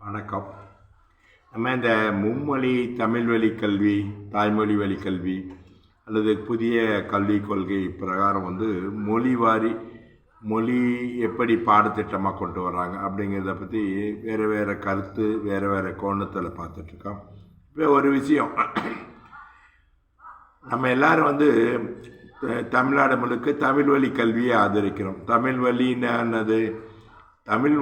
வணக்கம். நம்ம இந்த மும்மொழி தமிழ் வழி கல்வி, தாய்மொழி வழி கல்வி அல்லது புதிய கல்விக் கொள்கை பிரகாரம் மொழி எப்படி பாடத்திட்டமாக கொண்டு வர்றாங்க அப்படிங்கிறத பற்றி வேறு கருத்து வேறு கோணத்தில் பார்த்துட்ருக்கோம். இப்போ ஒரு விஷயம், நம்ம எல்லாரும் தமிழ்நாடு முழுக்க தமிழ் வழி கல்வியை ஆதரிக்கிறோம். தமிழ் வழின்னு தமிழ்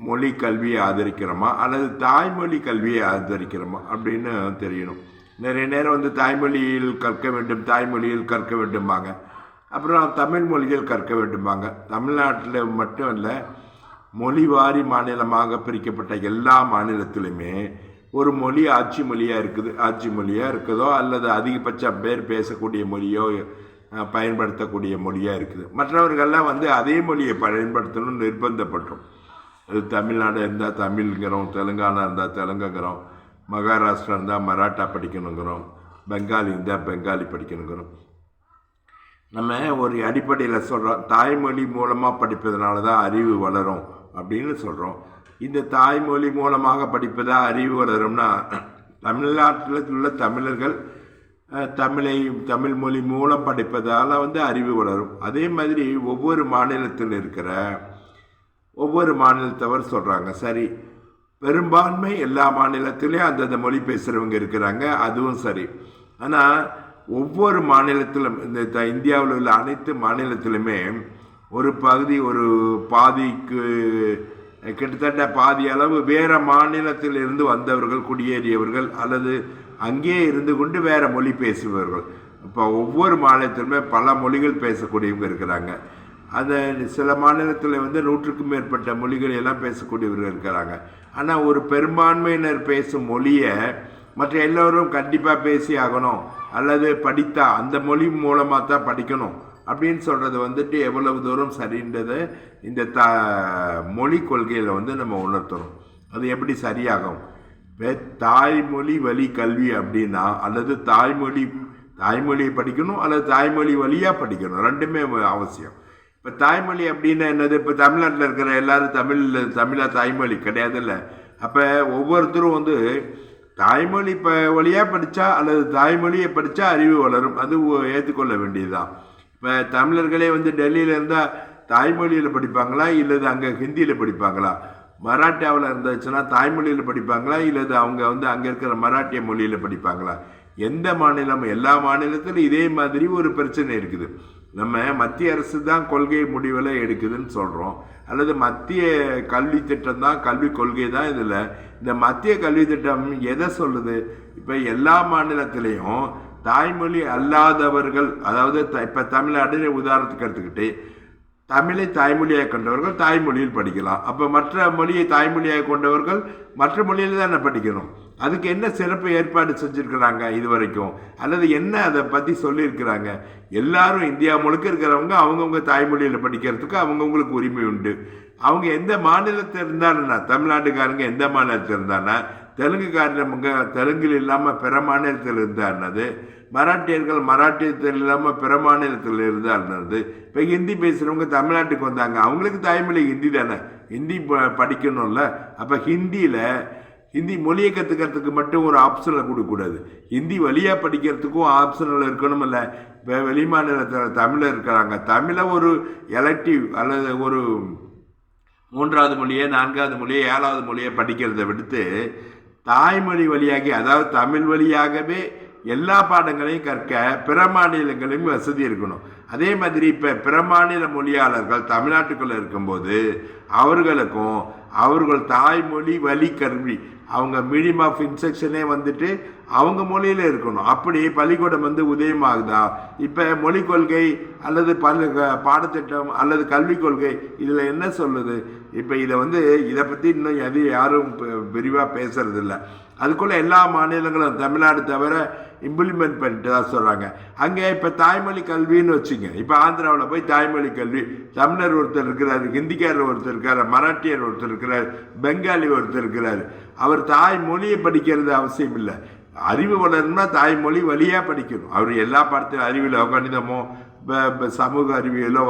மொழி கல்வியை ஆதரிக்கிறோமா அல்லது தாய்மொழி கல்வியை ஆதரிக்கிறோமா அப்படின்னு தெரியணும். நிறைய நேரம் தாய்மொழியில் கற்க வேண்டும்பாங்க, அப்புறம் தமிழ் மொழியில் கற்க வேண்டும்பாங்க. தமிழ்நாட்டில் மட்டும் இல்லை, மொழி வாரி மாநிலமாக பிரிக்கப்பட்ட எல்லா மாநிலத்திலுமே ஒரு மொழி ஆட்சி மொழியாக இருக்குதோ அல்லது அதிகபட்சம் பேர் பேசக்கூடிய மொழியோ பயன்படுத்தக்கூடிய மொழியாக இருக்குது. மற்றவர்கள்லாம் அதே மொழியை பயன்படுத்தணும்னு நிர்பந்தப்பட்டோம். அது தமிழ்நாடு இருந்தால் தமிழ்ங்கிறோம், தெலுங்கானா இருந்தால் தெலுங்குங்கிறோம், மகாராஷ்டிரா இருந்தால் மராட்டா படிக்கணுங்கிறோம், பெங்காலி இருந்தால் பெங்காலி படிக்கணுங்கிறோம். நம்ம ஒரு அடிப்படையில் சொல்கிறோம், தாய்மொழி மூலமாக படிப்பதனால தான் அறிவு வளரும் அப்படின்னு சொல்கிறோம். இந்த தாய்மொழி மூலமாக படிப்பதா அறிவு வளரும்னா, தமிழ்நாட்டில் உள்ள தமிழர்கள் தமிழ் மொழி மூலம் படிப்பதால் அறிவு வளரும். அதே மாதிரி ஒவ்வொரு மாநிலத்தவர் சொல்கிறாங்க, சரி, பெரும்பான்மை எல்லா மாநிலத்திலையும் அந்தந்த மொழி பேசுகிறவங்க இருக்கிறாங்க, அதுவும் சரி. ஆனால் ஒவ்வொரு மாநிலத்திலும் இந்த இந்தியாவில் உள்ள அனைத்து மாநிலத்திலுமே ஒரு பாதிக்கு கிட்டத்தட்ட பாதி அளவு வேறு மாநிலத்திலிருந்து வந்தவர்கள், குடியேறியவர்கள் அல்லது அங்கேயே இருந்து கொண்டு வேறு மொழி பேசுபவர்கள். இப்போ ஒவ்வொரு மாநிலத்திலுமே பல மொழிகள் பேசக்கூடியவங்க இருக்கிறாங்க. அந்த சில மாநிலத்தில் 100க்கும் மேற்பட்ட மொழிகள் எல்லாம் பேசக்கூடியவர்கள் இருக்கிறாங்க. ஆனால் ஒரு பெரும்பான்மையினர் பேசும் மொழியை மற்ற எல்லோரும் கண்டிப்பாக பேசி ஆகணும் அல்லது படித்தா அந்த மொழி மூலமாக தான் படிக்கணும் அப்படின்னு சொல்கிறது எவ்வளவு தூரம் சரின்றதை இந்த மொழி கொள்கையில் நம்ம உணர்த்தணும். அது எப்படி சரியாகும்? தாய்மொழி வழி கல்வி அப்படின்னா அல்லது தாய்மொழியை படிக்கணும் அல்லது தாய்மொழி வழியாக படிக்கணும், ரெண்டுமே அவசியம். இப்போ தாய்மொழி அப்படின்னா என்னது? இப்போ தமிழ்நாட்டில் இருக்கிற எல்லாரும் தமிழாக தாய்மொழி கிடையாதுல்ல. அப்போ ஒவ்வொருத்தரும் தாய்மொழி வழியாக படித்தா அல்லது தாய்மொழியை படித்தா அறிவு வளரும், அது ஏற்றுக்கொள்ள வேண்டியதுதான். இப்போ தமிழர்களே டெல்லியில் இருந்தால் தாய்மொழியில் படிப்பாங்களா இல்லது அங்கே ஹிந்தியில் படிப்பாங்களா? மராட்டியாவில் இருந்துச்சுன்னா தாய்மொழியில் படிப்பாங்களா இல்லது அவங்க அங்கே இருக்கிற மராட்டிய மொழியில் படிப்பாங்களா? எந்த மாநிலம், எல்லா மாநிலத்திலும் இதே மாதிரி ஒரு பிரச்சனை இருக்குது. நம்ம மத்திய அரசு தான் கொள்கை முடிவில் எடுக்குதுன்னு சொல்கிறோம், அல்லது மத்திய கல்வி திட்டம் தான், கல்வி கொள்கை தான். இதில் இந்த மத்திய கல்வி திட்டம் எதை சொல்லுது? இப்போ எல்லா மாநிலத்திலையும் தாய்மொழி அல்லாதவர்கள், அதாவது இப்போ தமிழ்நாடு உதாரணத்துக்கு எடுத்துக்கிட்டு தமிழை தாய்மொழியாக கொண்டவர்கள் தாய்மொழியில் படிக்கலாம். அப்போ மற்ற மொழியை தாய்மொழியாக கொண்டவர்கள் மற்ற மொழியில் தான் படிக்கணும். அதுக்கு என்ன சிறப்பு ஏற்பாடு செஞ்சுருக்கிறாங்க இது வரைக்கும், அல்லது என்ன அதை பற்றி சொல்லியிருக்கிறாங்க? எல்லாரும் இந்தியா முழுக்க இருக்கிறவங்க அவங்கவுங்க தாய்மொழியில் படிக்கிறதுக்கு அவங்கவுங்களுக்கு உரிமை உண்டு. அவங்க எந்த மாநிலத்தில் இருந்தாலும்னா, தமிழ்நாட்டுக்காரங்க எந்த மாநிலத்தில் இருந்தானா, தெலுங்குக்காரங்க தெலுங்கில் இல்லாமல் பிற மாநிலத்தில் இருந்தாருனது, மராட்டியர்கள் மராட்டியத்தில் இல்லாமல் பிற மாநிலத்தில் இருந்தாருனது. இப்போ ஹிந்தி பேசுகிறவங்க தமிழ்நாட்டுக்கு வந்தாங்க, அவங்களுக்கு தாய்மொழி ஹிந்தி தானே, ஹிந்தி படிக்கணும்ல. அப்போ ஹிந்தி மொழியை கற்றுக்கிறதுக்கு மட்டும் ஒரு ஆப்ஷனில் கொடுக்கக்கூடாது, ஹிந்தி வழியாக படிக்கிறதுக்கும் ஆப்ஷனில் இருக்கணும். இல்லை, இப்போ வெளி மாநிலத்தில் தமிழர் இருக்கிறாங்க, தமிழை ஒரு எலக்டிவ் அல்லது ஒரு 3வது மொழியை 4வது மொழியை 7வது மொழியை படிக்கிறத விடுத்து தாய்மொழி வழியாகி, அதாவது தமிழ் வழியாகவே எல்லா பாடங்களையும் கற்க பிற மாநிலங்களையும் வசதி இருக்கணும். அதே மாதிரி இப்போ பிற மாநில மொழியாளர்கள் தமிழ்நாட்டுக்குள்ளே இருக்கும்போது அவர்களுக்கும் அவர்கள் தாய்மொழி வழி கல்வி, அவங்க மீடியம் ஆஃப் இன்ஸ்ட்ரக்ஷனே அவங்க மொழியில் இருக்கணும். அப்படி பள்ளிக்கூடம் உதயமாகுதா? இப்போ மொழி கொள்கை அல்லது பாடத்திட்டம் அல்லது கல்விக் கொள்கை இதில் என்ன சொல்லுது? இப்போ இதை பற்றி இன்னும் யாரும் விரிவாக பேசுறதில்ல. அதுக்குள்ளே எல்லா மாநிலங்களும் தமிழ்நாடு தவிர இம்ப்ளிமெண்ட் பண்ணிட்டு தான் சொல்கிறாங்க. அங்கே இப்போ தாய்மொழி கல்வின்னு வச்சுங்க, இப்போ ஆந்திராவில் போய் தாய்மொழி கல்வி, தமிழர் ஒருத்தர் இருக்கிறார், ஹிந்திக்காரர் ஒருத்தர் இருக்கார், மராட்டியர் ஒருத்தர் இருக்கிறார், பெங்காலி ஒருத்தர் இருக்கிறார். அவர் தாய்மொழியை படிக்கிறது அவசியம் இல்லை. அறிவு வளரணும்னா தாய்மொழி வழியாக படிக்கணும். அவர் எல்லா பாடத்திலும் அறிவியலோ கணிதமோ சமூக அறிவியலோ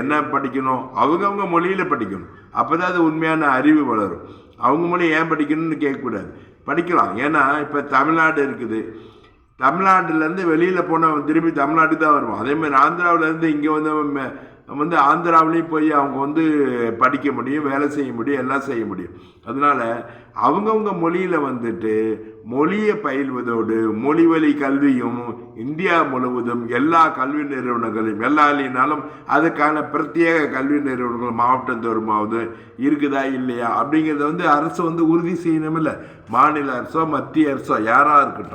என்ன படிக்கணும்? அவங்கவுங்க மொழியில் படிக்கணும். அப்போ தான் அது உண்மையான அறிவு வளரும். அவங்க மொழி ஏன் படிக்கணும்னு கேட்கக்கூடாது, படிக்கலாம். ஏன்னா இப்போ தமிழ்நாடு இருக்குது, தமிழ்நாட்டிலேருந்து வெளியில் போனால் திரும்பி தமிழ்நாட்டுக்கு தான் வருவோம். அதேமாதிரி ஆந்திராவிலேருந்து இங்கே வந்து ஆந்திராவிலையும் போய் அவங்க படிக்க முடியும், வேலை செய்ய முடியும், எல்லாம் செய்ய முடியும். அதனால் அவங்கவுங்க மொழியில் வந்துட்டு மொழியை பயில்வதோடு மொழி வழி கல்வியும் இந்தியா முழுவதும் எல்லா கல்வி நிறுவனங்களையும் எல்லா இல்லைனாலும் அதுக்கான பிரத்யேக கல்வி நிறுவனங்கள் மாவட்டந்தோறுமாவது இருக்குதா இல்லையா அப்படிங்கிறத அரசு உறுதி செய்யணும். இல்லை மாநில அரசோ மத்திய அரசோ யாராக இருக்கட்டும்.